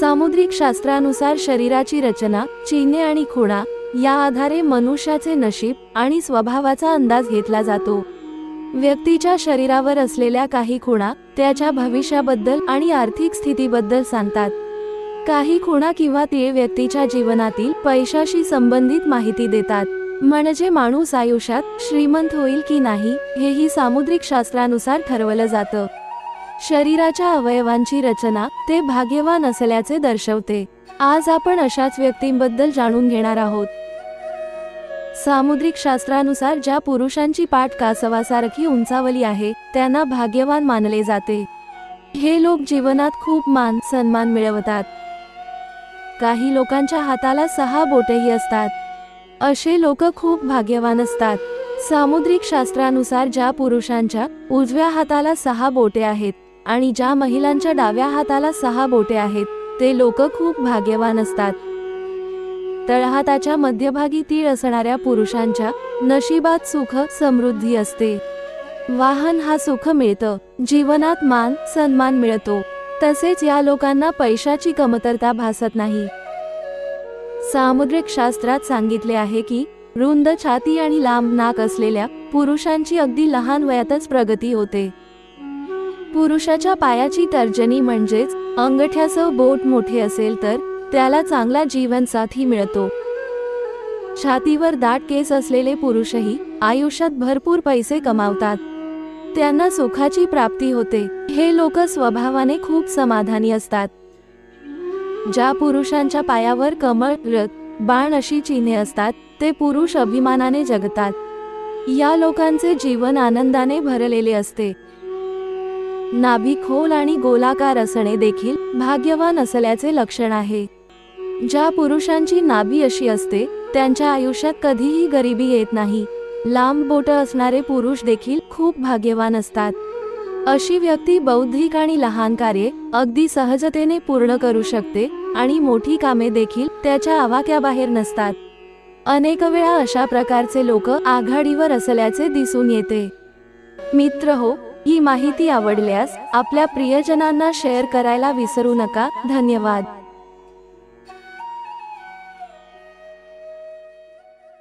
सामुद्रिक शास्त्रानुसार शरीराची रचना, चिन्हे आणि खुणा या आधारे मनुष्याचे नशीब आणि स्वभावाचा अंदाज घेतला जातो। व्यक्तीच्या शरीरावर असलेल्या काही खुणा त्याच्या भविष्याबद्दल आणि आर्थिक स्थितीबद्दल सांगतात। काही खुणा किंवा तीळ व्यक्तीच्या जीवनातील पैशाशी संबंधित माहिती देतात, म्हणजे माणूस आयुष्यात श्रीमंत होईल की नाही हेही सामुद्रिक शास्त्रानुसार ठरवलं जातं। शरीराच्या अवयवांची रचना ते भाग्यवान असल्याचे दर्शवते। आज आपण अशाच व्यक्तींबद्दल जाणून घेणार आहोत। सामुद्रिक शास्त्रानुसार ज्या पुरुषांची पाठ कासवासारखी उंचावली आहे त्यांना भाग्यवान मानले जाते। हे लोक जीवनात खूप मान सन्मान मिळवतात। काही लोकांच्या हाताला 6 बोटेही असतात। असे लोक खूप भाग्यवान असतात। सामुद्रिक शास्त्रानुसार ज्या पुरुषांच्या उजव्या हाताला 6 बोटे आहेत आणि ज्या महिलांच्या डाव्या हाताला 6 बोटे आहेत ते लोक खूप भाग्यवान असतात। तळहाताच्या मध्यभागी तीळ असणाऱ्या पुरुषांच्या नशिबात सुख समृद्धी असते। वाहन हा सुख मिळतं, जीवनात मान सन्मान मिळतो, तसेच या लोकांना पैशाची कमतरता भासत नाही। सामुद्रिक शास्त्रात सांगितले आहे की रुंद छाती आणि लांब नाक असलेल्या पुरुषांची अगदी लहान वयातच प्रगती होते। पुरुषाच्या पायाची तर्जनी म्हणजेच अंगठ्यासह बोट मोठे असेल तर त्याला चांगला जीवनसाथी मिळतो। छातीवर दाट केस असलेले पुरुषही आयुष्यात भरपूर पैसे कमावतात, त्यांना सुखाची प्राप्ती होते। हे लोक स्वभावाने खूप समाधानी असतात। ज्या पुरुषांच्या पायावर कमळ, रथ, बाण अशी चिन्हे असतात ते पुरुष अभिमानाने जगतात। या लोकांचे जीवन आनंदाने भरलेले असते। नाभी खोल आणि गोलाकार असणे देखील भाग्यवान असल्याचे लक्षण आहे। ज्या पुरुषांची नाभी अशी असते त्यांच्या आयुष्यात कधीही गरिबी येत नाही। लांब बोट असणारे पुरुष देखील खूप भाग्यवान असतात। अशी व्यक्ती बौद्धिक आणि लहान कार्ये अगदी सहजतेने पूर्ण करू शकते आणि मोठी कामे देखील त्याच्या आवाक्याबाहेर नसतात। अनेक वेळा अशा प्रकारचे लोक आघाडीवर असल्याचे दिसून येते। मित्रहो, ही माहिती आवडल्यास आपल्या प्रियजनांना शेअर करायला विसरू नका। धन्यवाद।